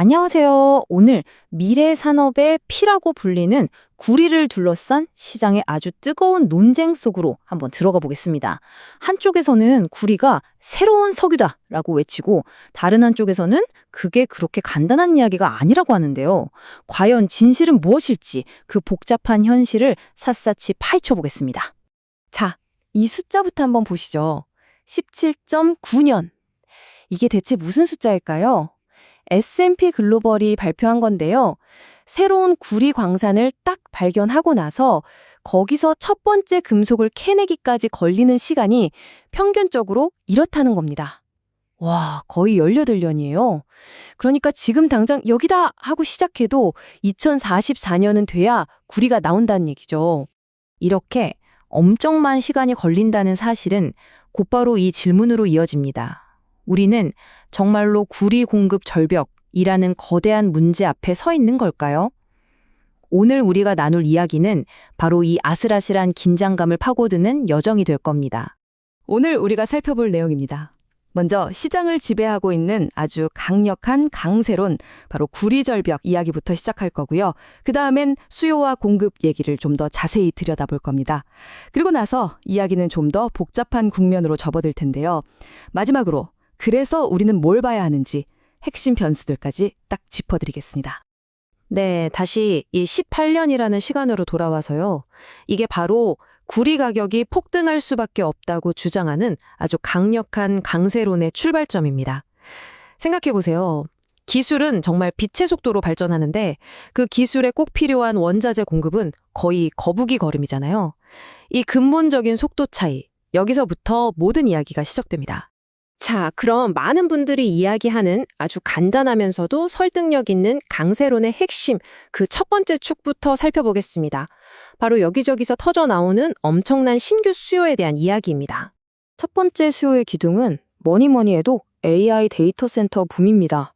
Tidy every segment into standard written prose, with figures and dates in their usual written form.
안녕하세요. 오늘 미래 산업의 피라고 불리는 구리를 둘러싼 시장의 아주 뜨거운 논쟁 속으로 한번 들어가 보겠습니다. 한쪽에서는 구리가 새로운 석유다라고 외치고 다른 한쪽에서는 그게 그렇게 간단한 이야기가 아니라고 하는데요. 과연 진실은 무엇일지 그 복잡한 현실을 샅샅이 파헤쳐 보겠습니다. 자, 이 숫자부터 한번 보시죠. 17.9년. 이게 대체 무슨 숫자일까요? S&P 글로벌이 발표한 건데요. 새로운 구리 광산을 딱 발견하고 나서 거기서 첫 번째 금속을 캐내기까지 걸리는 시간이 평균적으로 이렇다는 겁니다. 와, 거의 18년이에요. 그러니까 지금 당장 여기다 하고 시작해도 2044년은 돼야 구리가 나온다는 얘기죠. 이렇게 엄청난 시간이 걸린다는 사실은 곧바로 이 질문으로 이어집니다. 우리는 정말로 구리 공급 절벽이라는 거대한 문제 앞에 서 있는 걸까요? 오늘 우리가 나눌 이야기는 바로 이 아슬아슬한 긴장감을 파고드는 여정이 될 겁니다. 오늘 우리가 살펴볼 내용입니다. 먼저 시장을 지배하고 있는 아주 강력한 강세론, 바로 구리절벽 이야기부터 시작할 거고요. 그 다음엔 수요와 공급 얘기를 좀 더 자세히 들여다볼 겁니다. 그리고 나서 이야기는 좀 더 복잡한 국면으로 접어들 텐데요. 마지막으로 그래서 우리는 뭘 봐야 하는지 핵심 변수들까지 딱 짚어드리겠습니다. 네, 다시 이 18년이라는 시간으로 돌아와서요. 이게 바로 구리 가격이 폭등할 수밖에 없다고 주장하는 아주 강력한 강세론의 출발점입니다. 생각해보세요. 기술은 정말 빛의 속도로 발전하는데 그 기술에 꼭 필요한 원자재 공급은 거의 거북이 걸음이잖아요. 이 근본적인 속도 차이, 여기서부터 모든 이야기가 시작됩니다. 자, 그럼 많은 분들이 이야기하는 아주 간단하면서도 설득력 있는 강세론의 핵심, 그 첫 번째 축부터 살펴보겠습니다. 바로 여기저기서 터져 나오는 엄청난 신규 수요에 대한 이야기입니다. 첫 번째 수요의 기둥은 뭐니 해도 AI 데이터 센터 붐입니다.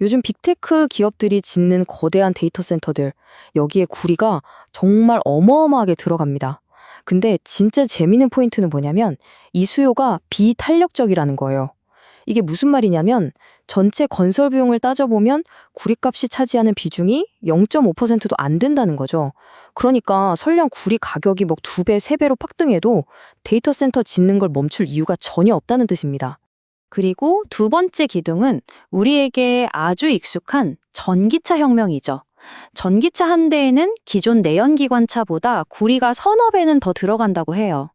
요즘 빅테크 기업들이 짓는 거대한 데이터 센터들, 여기에 구리가 정말 어마어마하게 들어갑니다. 근데 진짜 재미있는 포인트는 뭐냐면 이 수요가 비탄력적이라는 거예요. 이게 무슨 말이냐면 전체 건설 비용을 따져보면 구리값이 차지하는 비중이 0.5%도 안 된다는 거죠. 그러니까 설령 구리 가격이 2배, 3배로 폭등해도 데이터 센터 짓는 걸 멈출 이유가 전혀 없다는 뜻입니다. 그리고 두 번째 기둥은 우리에게 아주 익숙한 전기차 혁명이죠. 전기차 한 대에는 기존 내연기관차보다 구리가 서너 배는 더 들어간다고 해요.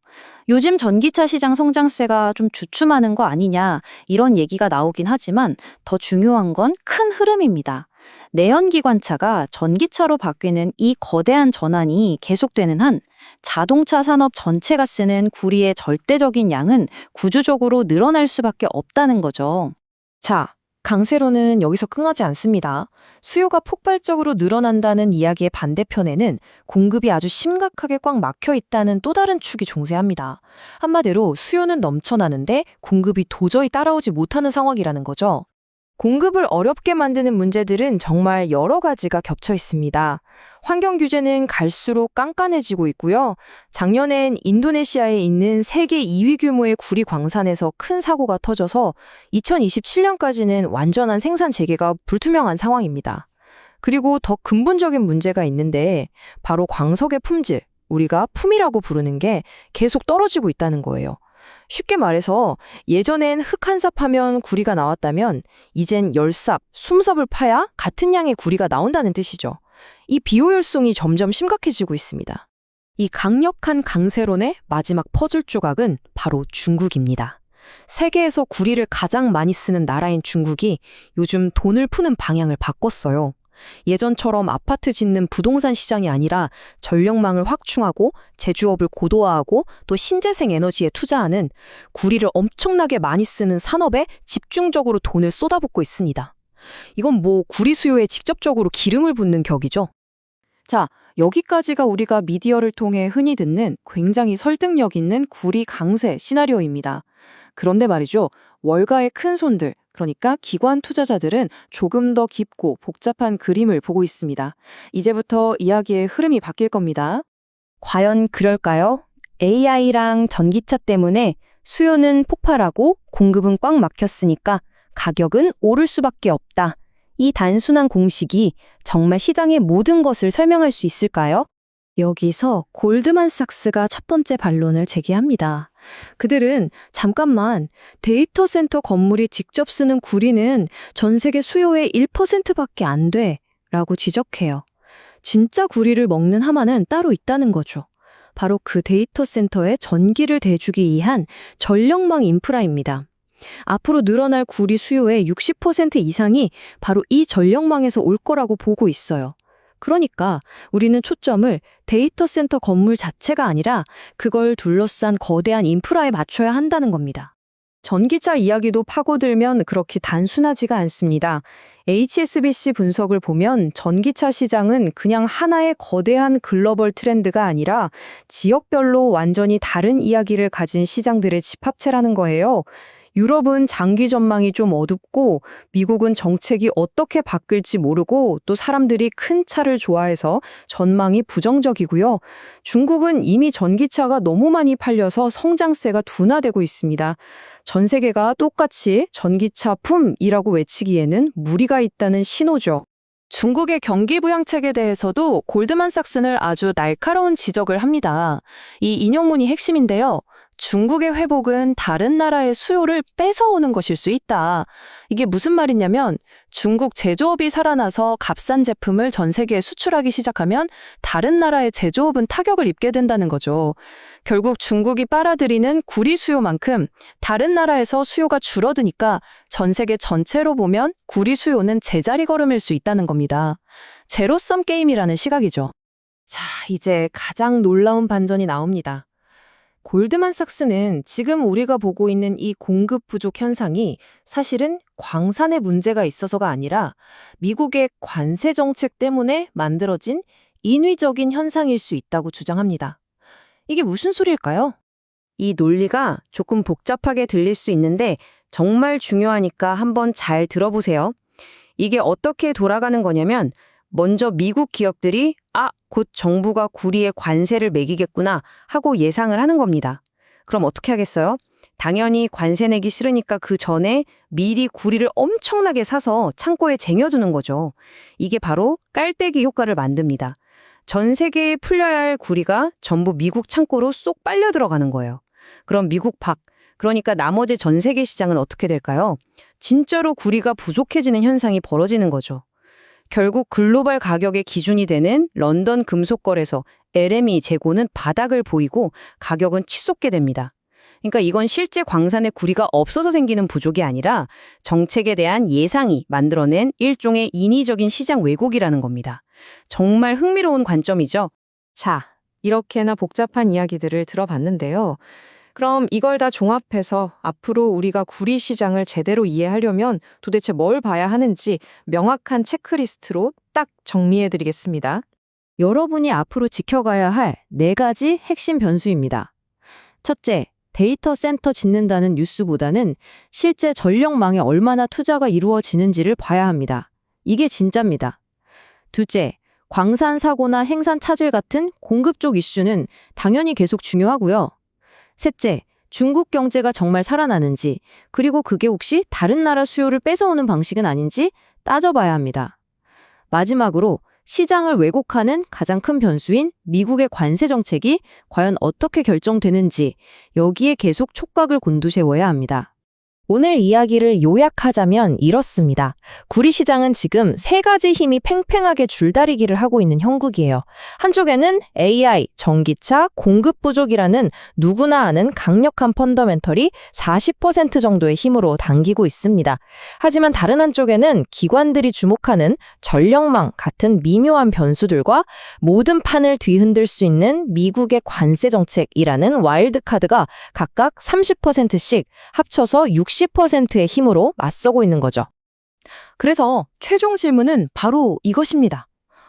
요즘 전기차 시장 성장세가 좀 주춤하는 거 아니냐 이런 얘기가 나오긴 하지만 더 중요한 건 큰 흐름입니다. 내연기관차가 전기차로 바뀌는 이 거대한 전환이 계속되는 한 자동차 산업 전체가 쓰는 구리의 절대적인 양은 구조적으로 늘어날 수밖에 없다는 거죠. 자, 강세론은 여기서 끝나지 않습니다. 수요가 폭발적으로 늘어난다는 이야기의 반대편에는 공급이 아주 심각하게 꽉 막혀 있다는 또 다른 축이 존재합니다. 한마디로 수요는 넘쳐나는데 공급이 도저히 따라오지 못하는 상황이라는 거죠. 공급을 어렵게 만드는 문제들은 정말 여러 가지가 겹쳐 있습니다. 환경 규제는 갈수록 깐깐해지고 있고요. 작년엔 인도네시아에 있는 세계 2위 규모의 구리 광산에서 큰 사고가 터져서 2027년까지는 완전한 생산 재개가 불투명한 상황입니다. 그리고 더 근본적인 문제가 있는데 바로 광석의 품질, 우리가 품이라고 부르는 게 계속 떨어지고 있다는 거예요. 쉽게 말해서 예전엔 흙 한 삽 하면 구리가 나왔다면 이젠 10삽, 20삽을 파야 같은 양의 구리가 나온다는 뜻이죠. 이 비효율성이 점점 심각해지고 있습니다. 이 강력한 강세론의 마지막 퍼즐 조각은 바로 중국입니다. 세계에서 구리를 가장 많이 쓰는 나라인 중국이 요즘 돈을 푸는 방향을 바꿨어요. 예전처럼 아파트 짓는 부동산 시장이 아니라 전력망을 확충하고 제조업을 고도화하고 또 신재생 에너지에 투자하는 구리를 엄청나게 많이 쓰는 산업에 집중적으로 돈을 쏟아붓고 있습니다. 이건 구리 수요에 직접적으로 기름을 붓는 격이죠. 자, 여기까지가 우리가 미디어를 통해 흔히 듣는 굉장히 설득력 있는 구리 강세 시나리오입니다. 그런데 말이죠, 월가의 큰 손들, 그러니까 기관 투자자들은 조금 더 깊고 복잡한 그림을 보고 있습니다. 이제부터 이야기의 흐름이 바뀔 겁니다. 과연 그럴까요? AI랑 전기차 때문에 수요는 폭발하고 공급은 꽉 막혔으니까 가격은 오를 수밖에 없다. 이 단순한 공식이 정말 시장의 모든 것을 설명할 수 있을까요? 여기서 골드만삭스가 첫 번째 반론을 제기합니다. 그들은 잠깐만, 데이터 센터 건물이 직접 쓰는 구리는 전 세계 수요의 1%밖에 안 돼 라고 지적해요. 진짜 구리를 먹는 하마는 따로 있다는 거죠. 바로 그 데이터 센터에 전기를 대주기 위한 전력망 인프라입니다. 앞으로 늘어날 구리 수요의 60% 이상이 바로 이 전력망에서 올 거라고 보고 있어요. 그러니까 우리는 초점을 데이터 센터 건물 자체가 아니라 그걸 둘러싼 거대한 인프라에 맞춰야 한다는 겁니다. 전기차 이야기도 파고들면 그렇게 단순하지가 않습니다. HSBC 분석을 보면 전기차 시장은 그냥 하나의 거대한 글로벌 트렌드가 아니라 지역별로 완전히 다른 이야기를 가진 시장들의 집합체라는 거예요. 유럽은 장기 전망이 좀 어둡고 미국은 정책이 어떻게 바뀔지 모르고 또 사람들이 큰 차를 좋아해서 전망이 부정적이고요. 중국은 이미 전기차가 너무 많이 팔려서 성장세가 둔화되고 있습니다. 전 세계가 똑같이 전기차 붐이라고 외치기에는 무리가 있다는 신호죠. 중국의 경기 부양책에 대해서도 골드만삭스는 아주 날카로운 지적을 합니다. 이 인용문이 핵심인데요. 중국의 회복은 다른 나라의 수요를 뺏어오는 것일 수 있다. 이게 무슨 말이냐면 중국 제조업이 살아나서 값싼 제품을 전 세계에 수출하기 시작하면 다른 나라의 제조업은 타격을 입게 된다는 거죠. 결국 중국이 빨아들이는 구리 수요만큼 다른 나라에서 수요가 줄어드니까 전 세계 전체로 보면 구리 수요는 제자리 걸음일 수 있다는 겁니다. 제로섬 게임이라는 시각이죠. 자, 이제 가장 놀라운 반전이 나옵니다. 골드만삭스는 지금 우리가 보고 있는 이 공급 부족 현상이 사실은 광산에 문제가 있어서가 아니라 미국의 관세 정책 때문에 만들어진 인위적인 현상일 수 있다고 주장합니다. 이게 무슨 소리일까요? 이 논리가 조금 복잡하게 들릴 수 있는데 정말 중요하니까 한번 잘 들어보세요. 이게 어떻게 돌아가는 거냐면 먼저 미국 기업들이 곧 정부가 구리에 관세를 매기겠구나 하고 예상을 하는 겁니다. 그럼 어떻게 하겠어요? 당연히 관세 내기 싫으니까 그 전에 미리 구리를 엄청나게 사서 창고에 쟁여두는 거죠. 이게 바로 깔때기 효과를 만듭니다. 전 세계에 풀려야 할 구리가 전부 미국 창고로 쏙 빨려 들어가는 거예요. 그럼 미국 그러니까 나머지 전 세계 시장은 어떻게 될까요? 진짜로 구리가 부족해지는 현상이 벌어지는 거죠. 결국 글로벌 가격의 기준이 되는 런던 금속거래소 LME 재고는 바닥을 보이고 가격은 치솟게 됩니다. 그러니까 이건 실제 광산의 구리가 없어서 생기는 부족이 아니라 정책에 대한 예상이 만들어낸 일종의 인위적인 시장 왜곡이라는 겁니다. 정말 흥미로운 관점이죠. 자, 이렇게나 복잡한 이야기들을 들어봤는데요. 그럼 이걸 다 종합해서 앞으로 우리가 구리 시장을 제대로 이해하려면 도대체 뭘 봐야 하는지 명확한 체크리스트로 딱 정리해드리겠습니다. 여러분이 앞으로 지켜가야 할 4가지 핵심 변수입니다. 첫째, 데이터 센터 짓는다는 뉴스보다는 실제 전력망에 얼마나 투자가 이루어지는지를 봐야 합니다. 이게 진짜입니다. 둘째, 광산 사고나 생산 차질 같은 공급 쪽 이슈는 당연히 계속 중요하고요. 셋째, 중국 경제가 정말 살아나는지, 그리고 그게 혹시 다른 나라 수요를 뺏어오는 방식은 아닌지 따져봐야 합니다. 마지막으로 시장을 왜곡하는 가장 큰 변수인 미국의 관세 정책이 과연 어떻게 결정되는지 여기에 계속 촉각을 곤두세워야 합니다. 오늘 이야기를 요약하자면 이렇습니다. 구리 시장은 지금 3가지 힘이 팽팽하게 줄다리기를 하고 있는 형국이에요. 한쪽에는 AI, 전기차, 공급 부족이라는 누구나 아는 강력한 펀더멘털이 40% 정도의 힘으로 당기고 있습니다. 하지만 다른 한쪽에는 기관들이 주목하는 전력망 같은 미묘한 변수들과 모든 판을 뒤흔들 수 있는 미국의 관세 정책이라는 와일드카드가 각각 30%씩 합쳐서 60%의 힘으로 맞서고 있는 거죠. 그래서 최종 질문은 바로 이것입니다.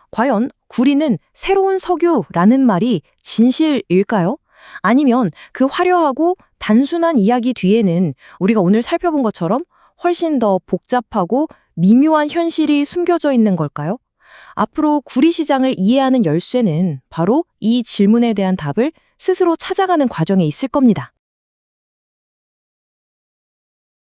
과연 구리는 새로운 석유라는 말이 진실일까요? 아니면 그 화려하고 단순한 이야기 뒤에는 우리가 오늘 살펴본 것처럼 훨씬 더 복잡하고 미묘한 현실이 숨겨져 있는 걸까요? 앞으로 구리 시장을 이해하는 열쇠는 바로 이 질문에 대한 답을 스스로 찾아가는 과정에 있을 겁니다.